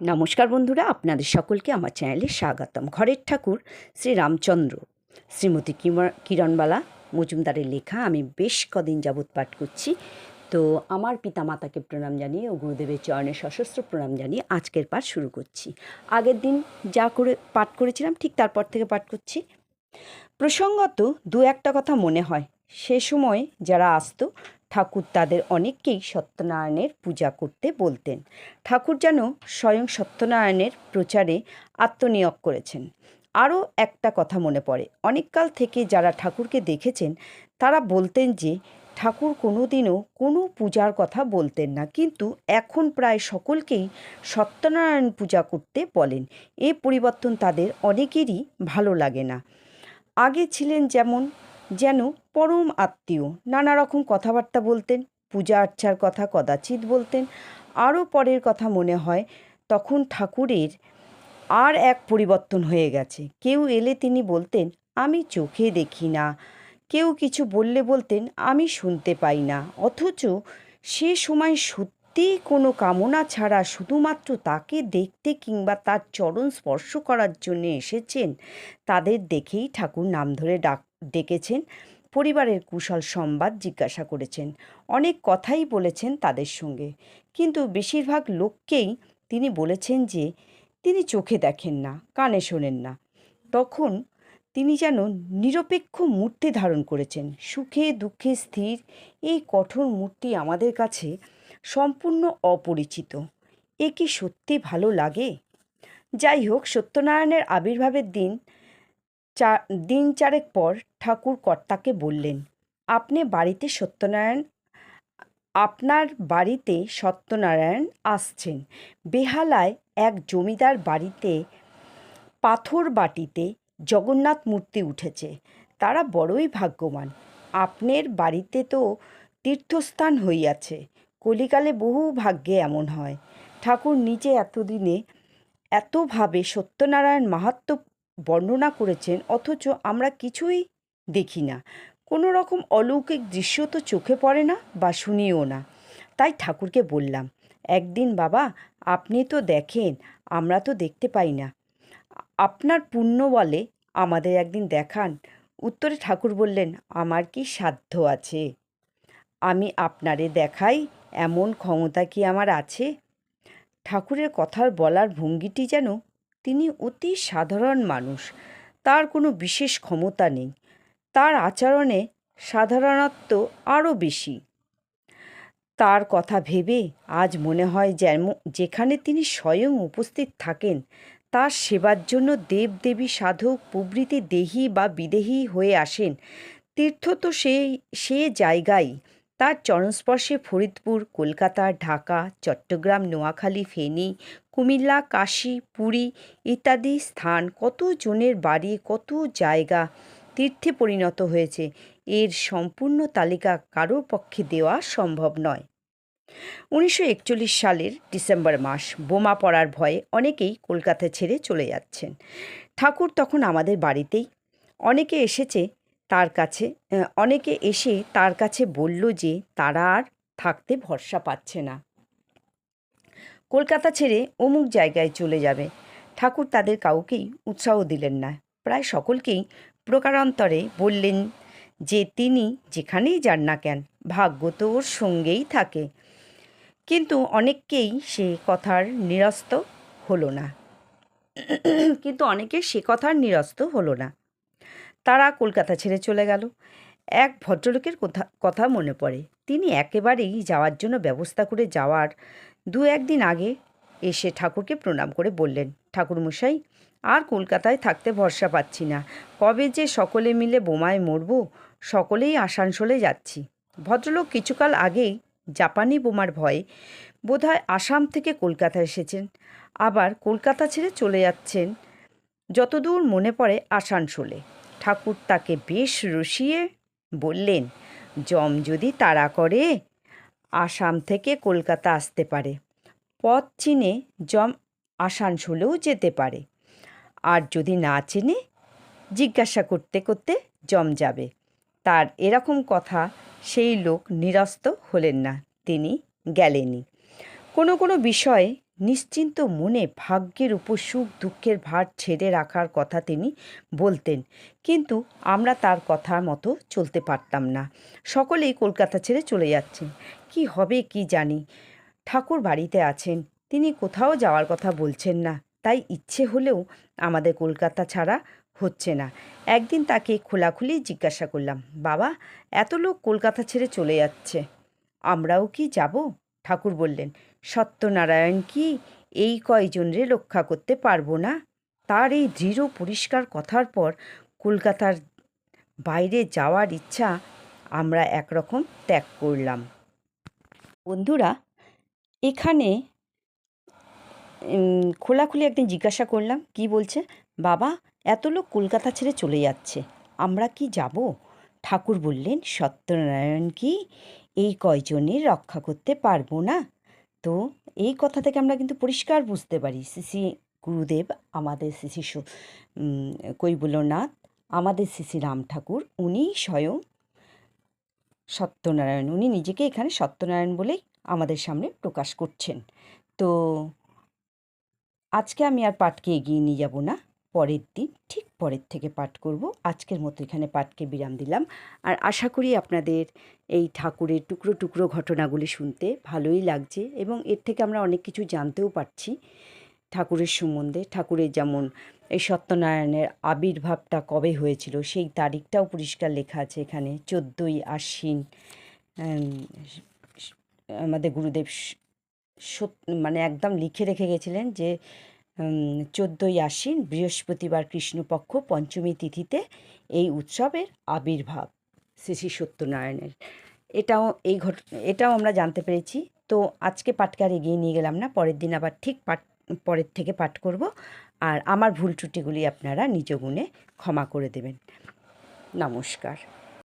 নমস্কার বন্ধুরা, আপনাদের সকলকে আমার চ্যানেলে স্বাগতম। ঘরের ঠাকুর শ্রী রামচন্দ্র শ্রীমতী কিরণবালা মজুমদারের লেখা আমি বেশ কদিন যাবৎ পাঠ করছি। তো আমার পিতামাতাকে প্রণাম জানিয়ে ও গুরুদেবের চরণে সশস্ত্র প্রণাম জানিয়ে আজকের পাঠ শুরু করছি। আগের দিন যা করে পাঠ করেছিলাম ঠিক তারপর থেকে পাঠ করছি। প্রসঙ্গত দু একটা কথা মনে হয়। সে সময় যারা আসতো ঠাকুর তাদের অনেককেই সত্যনারায়ণের পূজা করতে বলতেন। ঠাকুর যেন স্বয়ং সত্যনারায়ণের প্রচারে আত্মনিয়োগ করেছেন। আরও একটা কথা মনে পড়ে, অনেককাল থেকে যারা ঠাকুরকে দেখেছেন তারা বলতেন যে ঠাকুর কোনো দিনও কোনো পূজার কথা বলতেন না, কিন্তু এখন প্রায় সকলকেই সত্যনারায়ণ পূজা করতে বলেন। এই পরিবর্তন তাদের অনেকেরই ভালো লাগে না। আগে ছিলেন যেন পরম আত্মীয়, নানা রকম কথাবার্তা বলতেন, পূজা আর্চার কথা কদাচিৎ বলতেন। আরও পরের কথা মনে হয়, তখন ঠাকুরের আর এক পরিবর্তন হয়ে গেছে। কেউ এলে তিনি বলতেন আমি চোখে দেখি না, কেউ কিছু বললে বলতেন আমি শুনতে পাই না। অথচ সে সময় সত্যিই কোনো কামনা ছাড়া শুধুমাত্র তাকে দেখতে কিংবা তার চরণ স্পর্শ করার জন্য এসেছেন। তাদের দেখেই ঠাকুর নাম ধরে ডেকেছেন, পরিবারের কুশল সংবাদ জিজ্ঞাসা করেছেন, অনেক কথাই বলেছেন তাদের সঙ্গে। কিন্তু বেশিরভাগ লোককেই তিনি বলেছেন যে তিনি চোখে দেখেন না, কানে শোনেন না। তখন তিনি যেন নিরপেক্ষ মূর্তি ধারণ করেছেন, সুখে দুঃখে স্থির। এই কঠোর মূর্তি আমাদের কাছে সম্পূর্ণ অপরিচিত। এ কি সত্যি ভালো লাগে? যাই হোক, সত্যনারায়ণের আবির্ভাবের দিন চারেক পর ঠাকুর কর্তাকে বললেন, আপনার বাড়িতে সত্যনারায়ণ আসছেন। বেহালায় এক জমিদার বাড়িতে পাথর বাটিতে জগন্নাথ মূর্তি উঠেছে। তারা বড়ই ভাগ্যবান। আপনার বাড়িতে তো তীর্থস্থান হইয়াছে। কলিকালে বহু ভাগ্যে এমন হয়। ঠাকুর নিজে এতদিনে এতভাবে সত্যনারায়ণ মাহাত্ম্য বর্ণনা করেছেন, অথচ আমরা কিছুই দেখি না। কোনো রকম অলৌকিক দৃশ্য তো চোখে পড়ে না বা শুনিও না। তাই ঠাকুরকে বললাম, একদিন বাবা আপনি তো দেখেন, আমরা তো দেখতে পাই না, আপনার পুণ্য বলে আমাদের একদিন দেখান। উত্তরে ঠাকুর বললেন, আমার কি সাধ্য আছে? আমি আপনারে দেখাই এমন ক্ষমতা কি আমার আছে? ঠাকুরের কথার বলার ভঙ্গিটি যেন তিনি অতি সাধারণ মানুষ, তার কোনো বিশেষ ক্ষমতা নেই। তার আচরণে সাধারণত্ব আরও বেশি। তার কথা ভেবে আজ মনে হয় যেখানে তিনি স্বয়ং উপস্থিত থাকেন, তার সেবার জন্য দেবদেবী সাধক প্রভৃতি দেহী বা বিদেহী হয়ে আসেন। তীর্থ তো সে জায়গায়। তার চরণস্পর্শে ফরিদপুর, কলকাতা, ঢাকা, চট্টগ্রাম, নোয়াখালী, ফেনী, কুমিল্লা, কাশী, পুরী ইত্যাদি স্থান, কত জনের বাড়ি, কত জায়গা তীর্থে পরিণত হয়েছে। এর সম্পূর্ণ তালিকা কারোর পক্ষে দেওয়া সম্ভব নয়। 1941 সালের ডিসেম্বর মাস, বোমা পড়ার ভয়ে অনেকেই কলকাতা ছেড়ে চলে যাচ্ছেন। ঠাকুর তখন আমাদের বাড়িতেই। অনেকে এসে তার কাছে বলল যে তারা আর থাকতে ভরসা পাচ্ছে না, কলকাতা ছেড়ে অমুক জায়গায় চলে যাবে। ঠাকুর তাদের কাউকেই উৎসাহ দিলেন না, প্রায় সকলকেই প্রকারান্তরে বললেন যে তিনি যেখানেই যান না কেন, ভাগ্য তো ওর সঙ্গেই থাকে। কিন্তু অনেকেই সে কথার নিরস্ত হলো না। তারা কলকাতা ছেড়ে চলে গেল। এক ভদ্রলোকের কথা মনে পড়ে। তিনি একেবারেই যাওয়ার জন্য ব্যবস্থা করে যাওয়ার দু একদিন আগে এসে ঠাকুরকে প্রণাম করে বললেন, ঠাকুরমশাই, আর কলকাতায় থাকতে ভরসা পাচ্ছি না। কবে যে সকলে মিলে বোমায় মরব। সকলেই আসানসোলে যাচ্ছি। ভদ্রলোক কিছুকাল আগেই জাপানি বোমার ভয়ে বোধহয় আসাম থেকে কলকাতা এসেছেন, আবার কলকাতা ছেড়ে চলে যাচ্ছেন যতদূর মনে পড়ে আসানসোলে। ঠাকুর তাকে বেশ রসিয়ে বললেন, যম যদি তাড়া করে আসাম থেকে কলকাতা আসতে পারে, পথ চিনে যম আসানসোলেও যেতে পারে, আর যদি না চেনে জিজ্ঞাসা করতে করতে যম যাবে। তার এরকম কথা সেই লোক নিরস্ত হলেন না, তিনি গেলেনই। কোনো বিষয়ে নিশ্চিন্ত মনে ভাগ্যের উপর সুখ দুঃখের ভার ছেড়ে রাখার কথা তিনি বলতেন, কিন্তু আমরা তার কথা মতো চলতে পারতাম না। সকলেই কলকাতা ছেড়ে চলে যাচ্ছেন, কি হবে কি জানি। ঠাকুর বাড়িতে আছেন, তিনি কোথাও যাওয়ার কথা বলছেন না, তাই ইচ্ছে হলেও আমাদের কলকাতা ছাড়া হচ্ছে না। একদিন তাকে খোলাখুলি জিজ্ঞাসা করলাম, বাবা, এত লোক কলকাতা ছেড়ে চলে যাচ্ছে, আমরাও কি যাব? ঠাকুর বললেন, সত্যনারায়ণ কি এই কয়জনরে রক্ষা করতে পারবো না? তার এই দৃঢ় পরিষ্কার কথার পর কলকাতার বাইরে যাওয়ার ইচ্ছা আমরা একরকম ত্যাগ করলাম। বন্ধুরা, এখানে খোলাখুলি একদিন জিজ্ঞাসা করলাম, কি বলছে? বাবা, এত লোক কলকাতা ছেড়ে চলে যাচ্ছে, আমরা কি যাব? ঠাকুর বললেন, সত্যনারায়ণ কি এই কয়জনের রক্ষা করতে পারবো না? তো এই কথা থেকে আমরা কিন্তু পরিষ্কার বুঝতে পারি, শ্রী গুরুদেব আমাদের কৈবল্যনাথ, আমাদের শ্রী রাম ঠাকুর, উনি স্বয়ং সত্যনারায়ণ। উনি নিজেকে এখানে সত্যনারায়ণ বলেই আমাদের সামনে প্রকাশ করছেন। তো আজকে আমি আর পাঠকে এগিয়ে নিয়ে যাব না, পরের দিন ঠিক পরের থেকে পাঠ করব। আজকের মতো এখানে পাঠকে বিরাম দিলাম। আর আশা করি আপনাদের এই ঠাকুরের টুকরো টুকরো ঘটনাগুলি শুনতে ভালোই লাগছে, এবং এর থেকে আমরা অনেক কিছু জানতেও পারছি ঠাকুরের সম্বন্ধে। ঠাকুরের যেমন এই সত্যনারায়ণের আবির্ভাবটা কবে হয়েছিল সেই তারিখটাও পরিষ্কার লেখা আছে এখানে, 14ই আশ্বিন। আমাদের গুরুদেব মানে একদম লিখে রেখে গেছিলেন যে 14ই আশ্বিন বৃহস্পতিবার কৃষ্ণপক্ষ পঞ্চমী তিথিতে এই উৎসবের আবির্ভাব শ্রী শ্রী সত্যনারায়ণের। এটাও আমরা জানতে পেরেছি। তো আজকে পাঠকে আর এগিয়ে নিয়ে গেলাম না, পরের দিন আবার ঠিক পরের থেকে পাঠ করব। আর আমার ভুল ত্রুটিগুলি আপনারা নিজ গুণে ক্ষমা করে দেবেন। নমস্কার।